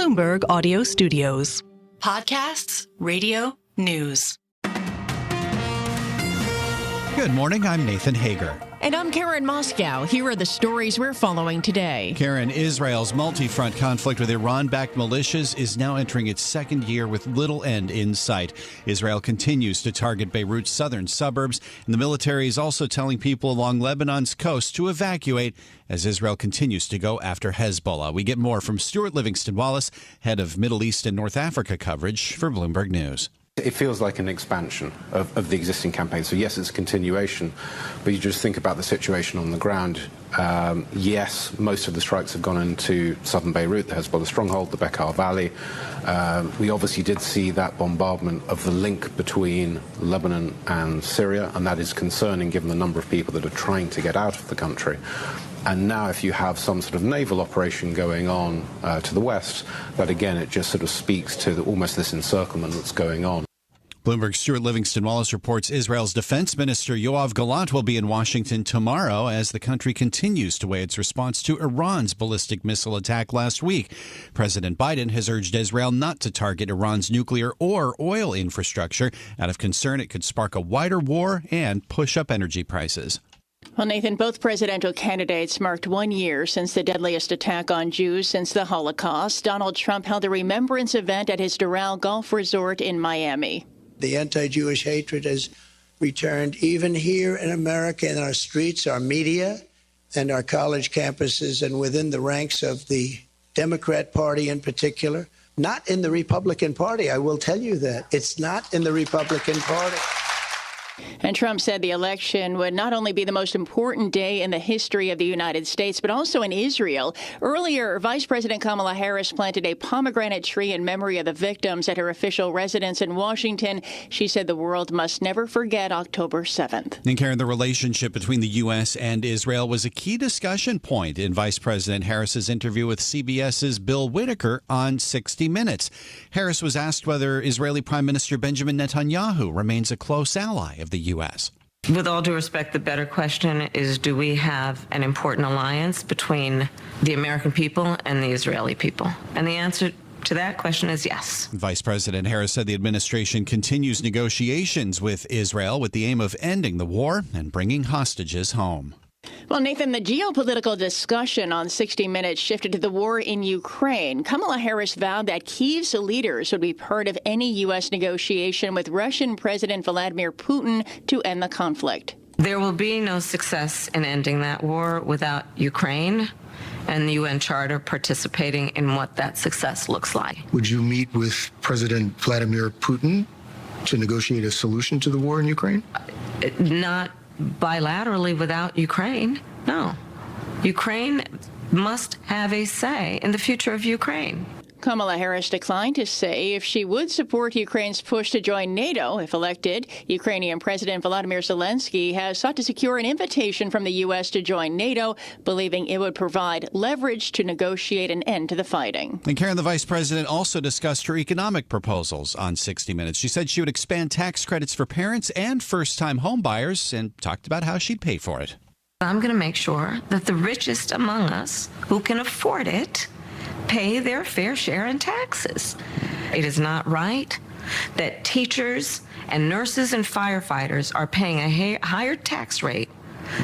Bloomberg Audio Studios. Podcasts, radio, news. Good morning, I'm Nathan Hager. And I'm Karen Moscow. Here are the stories we're following today. Karen, Israel's multi-front conflict with Iran-backed militias is now entering its second year with little end in sight. Israel continues to target Beirut's southern suburbs, and the military is also telling people along Lebanon's coast to evacuate as Israel continues to go after Hezbollah. We get more from Stuart Livingston-Wallace, head of Middle East and North Africa coverage for Bloomberg News. It feels like an expansion of the existing campaign. So yes, it's a continuation, but you just think about the situation on the ground. Yes, most of the strikes have gone into southern Beirut, the Hezbollah stronghold, the Bekaa Valley. We obviously did see that bombardment of the link between Lebanon and Syria, and that is concerning given the number of people that are trying to get out of the country. And now if you have some sort of naval operation going on to the west, that again, it just sort of speaks to almost this encirclement that's going on. Bloomberg's Stuart Livingston-Wallace reports Israel's Defense Minister Yoav Gallant will be in Washington tomorrow as the country continues to weigh its response to Iran's ballistic missile attack last week. President Biden has urged Israel not to target Iran's nuclear or oil infrastructure out of concern it could spark a wider war and push up energy prices. Well, Nathan, both presidential candidates marked 1 year since the deadliest attack on Jews since the Holocaust. Donald Trump held a remembrance event at his Doral Golf Resort in Miami. The anti-Jewish hatred has returned even here in America, in our streets, our media, and our college campuses, and within the ranks of the Democrat Party in particular. Not in the Republican Party, I will tell you that. It's not in the Republican Party. And Trump said the election would not only be the most important day in the history of the United States, but also in Israel. Earlier, Vice President Kamala Harris planted a pomegranate tree in memory of the victims at her official residence in Washington. She said the world must never forget October 7th. And Karen, the relationship between the U.S. and Israel was a key discussion point in Vice President Harris's interview with CBS's Bill Whitaker on 60 Minutes. Harris was asked whether Israeli Prime Minister Benjamin Netanyahu remains a close ally of the U.S. With all due respect, the better question is, do we have an important alliance between the American people and the Israeli people? And the answer to that question is yes. Vice President Harris said the administration continues negotiations with Israel with the aim of ending the war and bringing hostages home. Well, Nathan, the geopolitical discussion on 60 Minutes shifted to the war in Ukraine. Kamala Harris vowed that Kyiv's leaders would be part of any U.S. negotiation with Russian President Vladimir Putin to end the conflict. There will be no success in ending that war without Ukraine and the UN Charter participating in what that success looks like. Would you meet with President Vladimir Putin to negotiate a solution to the war in Ukraine? Not bilaterally without Ukraine. No. Ukraine must have a say in the future of Ukraine. Kamala Harris declined to say if she would support Ukraine's push to join NATO if elected. Ukrainian President Volodymyr Zelensky has sought to secure an invitation from the U.S. to join NATO, believing it would provide leverage to negotiate an end to the fighting. And Karen, the vice president also discussed her economic proposals on 60 Minutes. She said she would expand tax credits for parents and first-time home buyers and talked about how she'd pay for it. I'm going to make sure that the richest among us who can afford it pay their fair share in taxes. It is not right that teachers and nurses and firefighters are paying a higher tax rate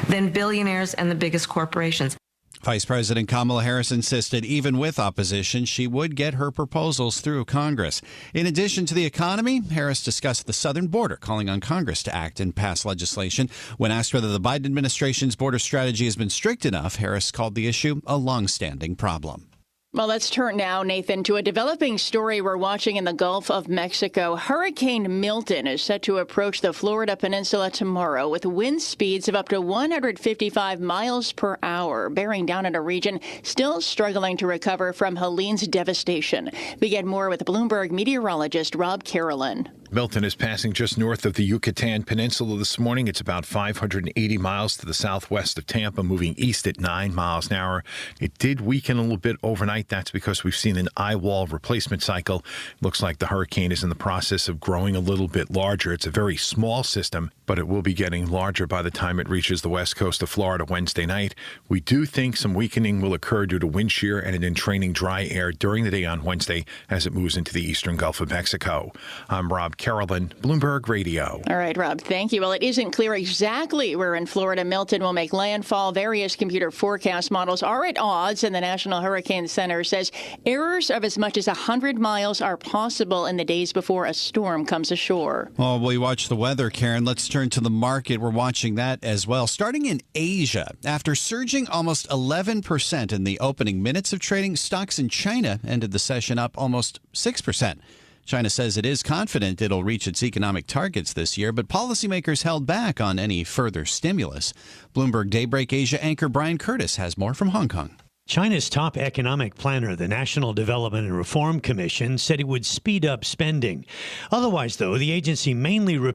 than billionaires and the biggest corporations. Vice President Kamala Harris insisted even with opposition, she would get her proposals through Congress. In addition to the economy, Harris discussed the southern border, calling on Congress to act and pass legislation. When asked whether the Biden administration's border strategy has been strict enough, Harris called the issue a long-standing problem. Well, let's turn now, Nathan, to a developing story we're watching in the Gulf of Mexico. Hurricane Milton is set to approach the Florida Peninsula tomorrow with wind speeds of up to 155 miles per hour, bearing down on a region still struggling to recover from Helene's devastation. We get more with Bloomberg meteorologist Rob Carolyn. Milton is passing just north of the Yucatan Peninsula this morning. It's about 580 miles to the southwest of Tampa, moving east at 9 miles an hour. It did weaken a little bit overnight. That's because we've seen an eye wall replacement cycle. Looks like the hurricane is in the process of growing a little bit larger. It's a very small system, but it will be getting larger by the time it reaches the west coast of Florida Wednesday night. We do think some weakening will occur due to wind shear and an entraining dry air during the day on Wednesday as it moves into the eastern Gulf of Mexico. I'm Rob Carolyn, Bloomberg Radio. All right, Rob, thank you. Well, it isn't clear exactly where in Florida Milton will make landfall. Various computer forecast models are at odds, and the National Hurricane Center says errors of as much as 100 miles are possible in the days before a storm comes ashore. Well, we watch the weather, Karen. Let's turn to the market. We're watching that as well. Starting in Asia, after surging almost 11% in the opening minutes of trading, stocks in China ended the session up almost 6%. China says it is confident it'll reach its economic targets this year, but policymakers held back on any further stimulus. Bloomberg Daybreak Asia anchor Brian Curtis has more from Hong Kong. China's top economic planner, the National Development and Reform Commission, said it would speed up spending. Otherwise, though, the agency mainly repealed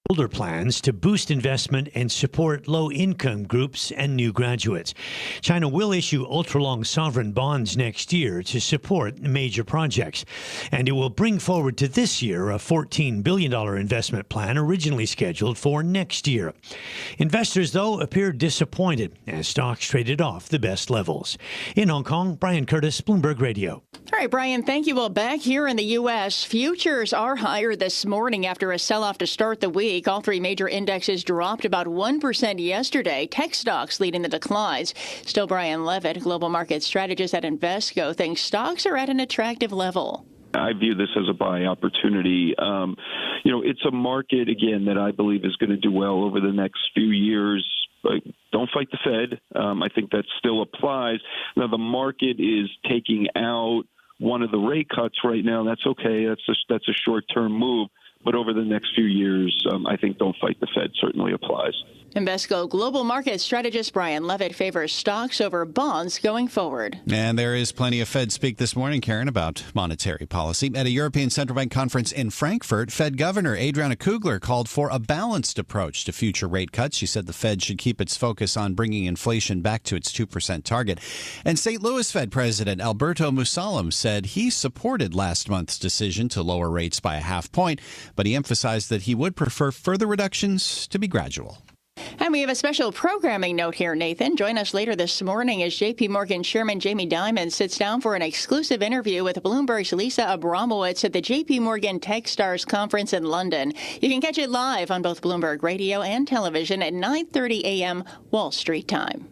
older plans to boost investment and support low-income groups and new graduates. China will issue ultra-long sovereign bonds next year to support major projects, and it will bring forward to this year a $14 billion investment plan originally scheduled for next year. Investors, though, appeared disappointed as stocks traded off the best levels. In Hong Kong, Brian Curtis, Bloomberg Radio. All right, Brian, thank you. Well, back here in the U.S., futures are higher this morning after a sell-off to start the week. All three major indexes dropped about 1% yesterday. Tech stocks leading the declines. Still, Brian Levitt, global market strategist at Invesco, thinks stocks are at an attractive level. I view this as a buy opportunity. It's a market, again, that I believe is going to do well over the next few years. Don't fight the Fed. I think that still applies. Now, the market is taking out one of the rate cuts right now. That's okay. That's a short-term move. But over the next few years, I think don't fight the Fed certainly applies. Invesco global market strategist Brian Levitt favors stocks over bonds going forward. And there is plenty of Fed speak this morning, Karen, about monetary policy. At a European Central Bank conference in Frankfurt, Fed Governor Adriana Kugler called for a balanced approach to future rate cuts. She said the Fed should keep its focus on bringing inflation back to its 2% target. And St. Louis Fed President Alberto Musalem said he supported last month's decision to lower rates by a half point, but he emphasized that he would prefer further reductions to be gradual. And we have a special programming note here, Nathan. Join us later this morning as J.P. Morgan Chairman Jamie Dimon sits down for an exclusive interview with Bloomberg's Lisa Abramowitz at the J.P. Morgan Techstars Conference in London. You can catch it live on both Bloomberg Radio and television at 9:30 a.m. Wall Street time.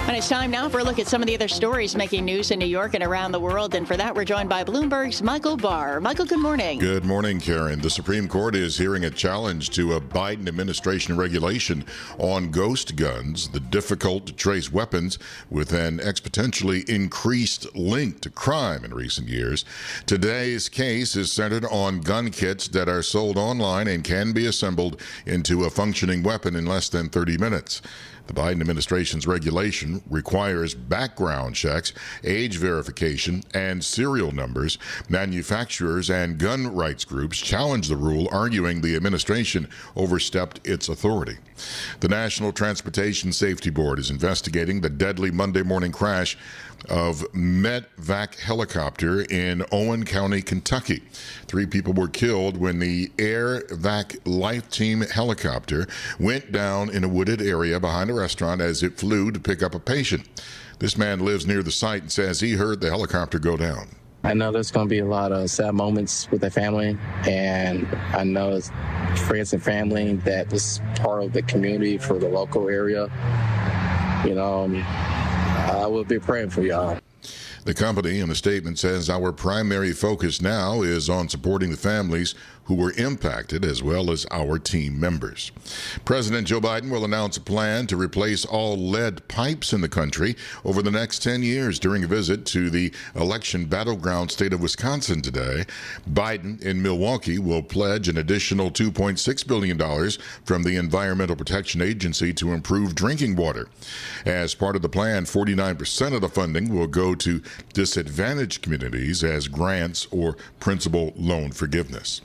And it's time now for a look at some of the other stories making news in New York and around the world. And for that, we're joined by Bloomberg's Michael Barr. Michael, good morning. Good morning, Karen. The Supreme Court is hearing a challenge to a Biden administration regulation on ghost guns, the difficult-to-trace weapons with an exponentially increased link to crime in recent years. Today's case is centered on gun kits that are sold online and can be assembled into a functioning weapon in less than 30 minutes. The Biden administration's regulation requires background checks, age verification, and serial numbers. Manufacturers and gun rights groups challenge the rule, arguing the administration overstepped its authority. The National Transportation Safety Board is investigating the deadly Monday morning crash of MEDVAC helicopter in Owen County, Kentucky. 3 people were killed when the AirVac Life Team helicopter went down in a wooded area behind a restaurant as it flew to pick up a patient. This man lives near the site and says he heard the helicopter go down. I know there's going to be a lot of sad moments with the family, and I know it's friends and family that was part of the community for the local area. I will be praying for y'all. The company in a statement says our primary focus now is on supporting the families who were impacted, as well as our team members. President Joe Biden will announce a plan to replace all lead pipes in the country over the next 10 years during a visit to the election battleground state of Wisconsin today. Biden in Milwaukee will pledge an additional $2.6 billion from the Environmental Protection Agency to improve drinking water. As part of the plan, 49% of the funding will go to disadvantaged communities as grants or principal loan forgiveness.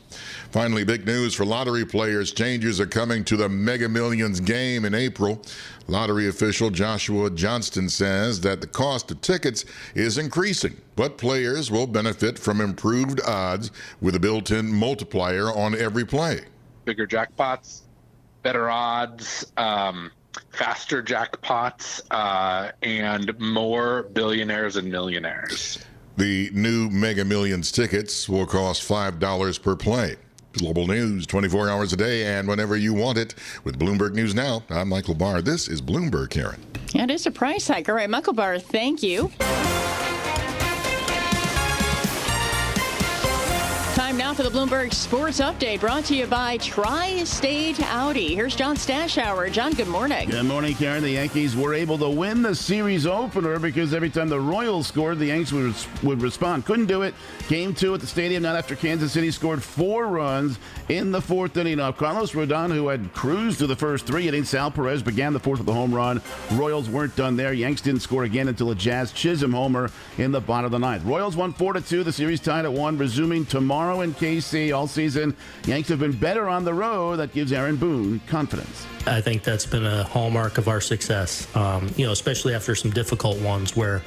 Finally, big news for lottery players. Changes are coming to the Mega Millions game in April. Lottery official Joshua Johnston says that the cost of tickets is increasing, but players will benefit from improved odds with a built-in multiplier on every play. Bigger jackpots, better odds, faster jackpots, and more billionaires and millionaires. The new Mega Millions tickets will cost $5 per play. Global news 24 hours a day and whenever you want it. With Bloomberg News Now, I'm Michael Barr. This is Bloomberg, Karen. Yeah, it is a price hike. All right, Michael Barr, thank you. Time now for the Bloomberg Sports Update, brought to you by Tri-State Audi. Here's John Stashower. John, good morning. Good morning, Karen. The Yankees were able to win the series opener because every time the Royals scored, the Yankees would respond. Couldn't do it. Game 2 at the stadium, not after Kansas City scored 4 runs in the 4th inning. Now, Carlos Rodon, who had cruised to the first 3 innings, Sal Perez began the 4th with a home run. Royals weren't done there. Yanks didn't score again until a Jazz Chisholm homer in the bottom of the 9th. Royals won 4-2. The series tied at 1, resuming tomorrow in KC all season. Yanks have been better on the road. That gives Aaron Boone confidence. I think that's been a hallmark of our success, especially after some difficult ones where,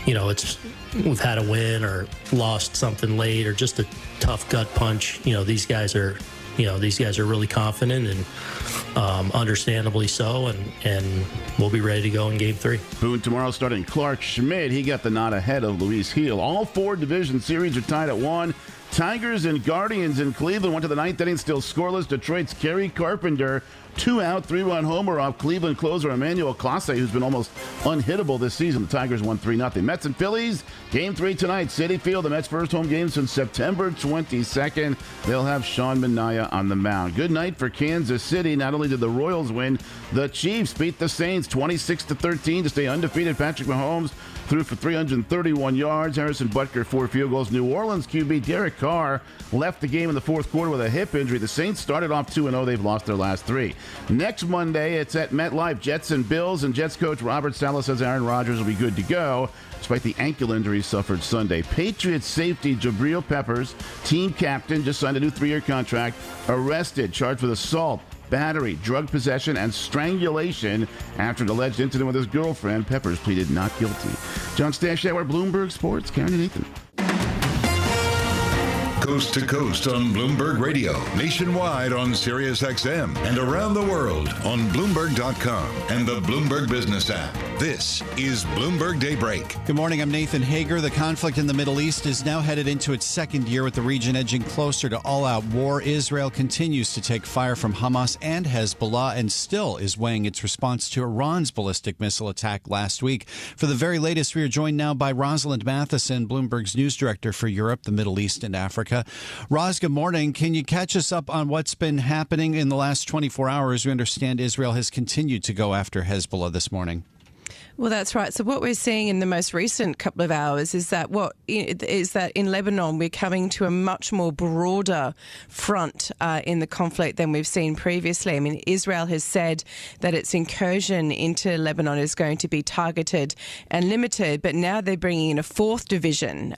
we've had a win or lost something late or just a tough gut punch. These guys are really confident and understandably so, and we'll be ready to go in Game 3. Boone tomorrow starting Clark Schmidt. He got the nod ahead of Luis Gil. All 4 division series are tied at 1. Tigers and Guardians in Cleveland went to the 9th inning, still scoreless. Detroit's Kerry Carpenter, 2-out, 3-run homer off Cleveland closer Emmanuel Clase, who's been almost unhittable this season. The Tigers won 3-0. Mets and Phillies, Game 3 tonight, Citi Field. The Mets' first home game since September 22nd. They'll have Sean Manaea on the mound. Good night for Kansas City. Not only did the Royals win, the Chiefs beat the Saints 26-13 to stay undefeated. Patrick Mahomes threw for 331 yards. Harrison Butker 4 field goals. New Orleans QB Derek Carr left the game in the 4th quarter with a hip injury. The Saints started off 2-0. They've lost their last 3. Next Monday, it's at MetLife. Jets and Bills, and Jets coach Robert Saleh says Aaron Rodgers will be good to go despite the ankle injury suffered Sunday. Patriots safety Jabril Peppers, team captain, just signed a new 3-year contract, arrested, charged with assault, battery, drug possession, and strangulation after an alleged incident with his girlfriend. Peppers pleaded not guilty. John Stashower, Bloomberg Sports. Karen and Nathan. Coast to coast on Bloomberg Radio, nationwide on Sirius XM, and around the world on Bloomberg.com and the Bloomberg Business app. This is Bloomberg Daybreak. Good morning, I'm Nathan Hager. The conflict in the Middle East is now headed into its 2nd year, with the region edging closer to all-out war. Israel continues to take fire from Hamas and Hezbollah and still is weighing its response to Iran's ballistic missile attack last week. For the very latest, we are joined now by Rosalind Matheson, Bloomberg's news director for Europe, the Middle East, and Africa. Roz, good morning. Can you catch us up on what's been happening in the last 24 hours? We understand Israel has continued to go after Hezbollah this morning. Well, that's right. So what we're seeing in the most recent couple of hours is that in Lebanon we're coming to a much more broader front in the conflict than we've seen previously. I mean, Israel has said that its incursion into Lebanon is going to be targeted and limited, but now they're bringing in a 4th division.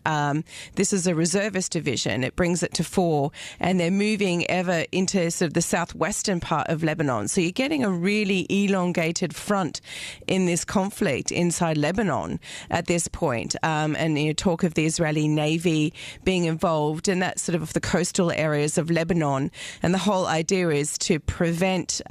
This is a reservist division. It brings it to 4, and they're moving ever into sort of the southwestern part of Lebanon. So you're getting a really elongated front in this conflict inside Lebanon at this point, and talk of the Israeli Navy being involved, and that's sort of the coastal areas of Lebanon. And the whole idea is to prevent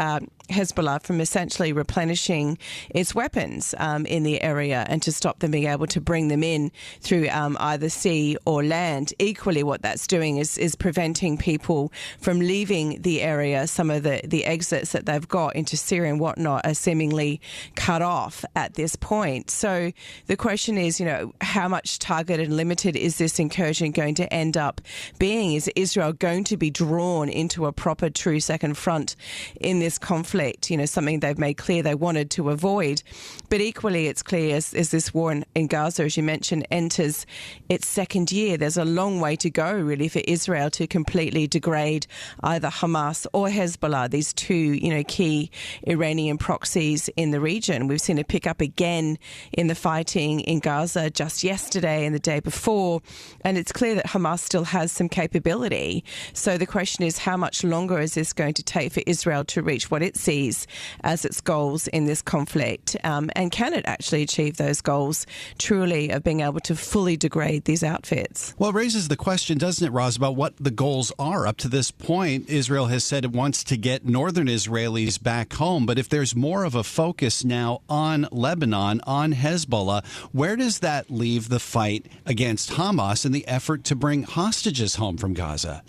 Hezbollah from essentially replenishing its weapons in the area and to stop them being able to bring them in through either sea or land. Equally, what that's doing is preventing people from leaving the area. Some of the exits that they've got into Syria and whatnot are seemingly cut off at this point. So the question is, how much targeted and limited is this incursion going to end up being? Is Israel going to be drawn into a proper, true second front in this conflict? Something they've made clear they wanted to avoid. But equally, it's clear as this war in Gaza, as you mentioned, enters its second year, there's a long way to go, really, for Israel to completely degrade either Hamas or Hezbollah, these two, key Iranian proxies in the region. We've seen it pick up again in the fighting in Gaza just yesterday and the day before, and it's clear that Hamas still has some capability. So the question is, how much longer is this going to take for Israel to reach what it sees as its goals in this conflict? And can it actually achieve those goals truly of being able to fully degrade these outfits? Well, it raises the question, doesn't it, Roz, about what the goals are. Up to this point, Israel has said it wants to get northern Israelis back home. But if there's more of a focus now on Lebanon, on Hezbollah, where does that leave the fight against Hamas and the effort to bring hostages home from Gaza?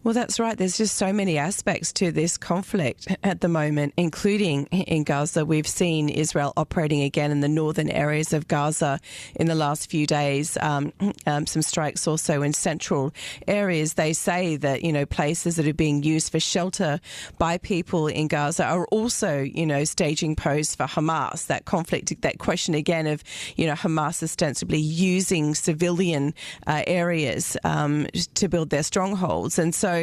Well, that's right. There's just so many aspects to this conflict at the moment, including in Gaza. We've seen Israel operating again in the northern areas of Gaza in the last few days. Some strikes also in central areas. They say that, places that are being used for shelter by people in Gaza are also, staging posts for Hamas. That conflict, that question again of, Hamas ostensibly using civilian areas to build their strongholds. And so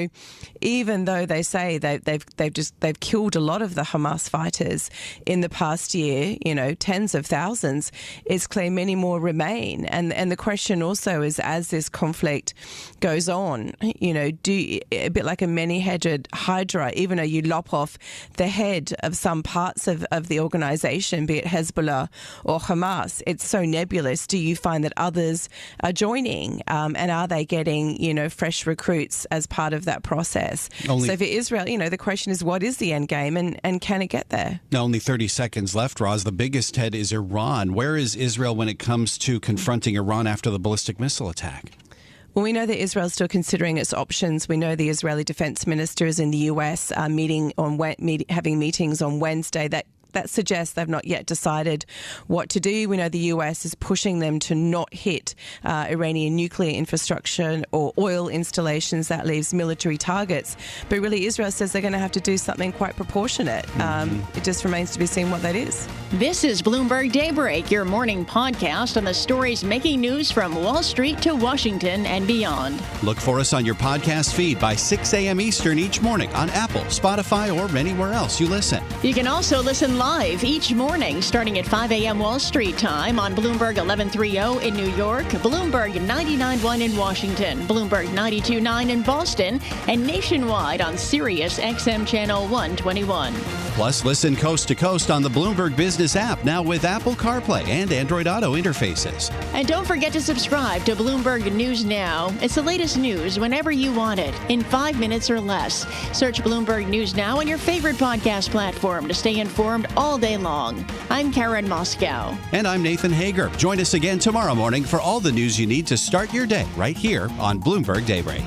even though they say they've killed a lot of the Hamas fighters in the past year, tens of thousands, it's clear many more remain. And the question also is, as this conflict goes on, a bit like a many-headed hydra, even though you lop off the head of some parts of the organization, be it Hezbollah or Hamas, it's so nebulous. Do you find that others are joining? And are they getting, fresh recruits as part of that process? So for Israel, the question is, what is the end game and can it get there? Only 30 seconds left, Roz. The biggest head is Iran. Where is Israel when it comes to confronting Iran after the ballistic missile attack? Well, we know that Israel is still considering its options. We know the Israeli defense minister is in the US having meetings on Wednesday. That suggests they've not yet decided what to do. We know the US is pushing them to not hit Iranian nuclear infrastructure or oil installations. That leaves military targets. But really, Israel says they're going to have to do something quite proportionate. It just remains to be seen what that is. This is Bloomberg Daybreak, your morning podcast on the stories making news from Wall Street to Washington and beyond. Look for us on your podcast feed by 6 a.m. Eastern each morning on Apple, Spotify, or anywhere else you listen. You can also listen live each morning starting at 5 a.m. Wall Street time on Bloomberg 1130 in New York, Bloomberg 99.1 in Washington, Bloomberg 92.9 in Boston, and nationwide on Sirius XM Channel 121. Plus, listen coast to coast on the Bloomberg Business app, now with Apple CarPlay and Android Auto interfaces. And don't forget to subscribe to Bloomberg News Now. It's the latest news whenever you want it, in 5 minutes or less. Search Bloomberg News Now on your favorite podcast platform to stay informed all day long. I'm Karen Moscow. And I'm Nathan Hager. Join us again tomorrow morning for all the news you need to start your day right here on Bloomberg Daybreak.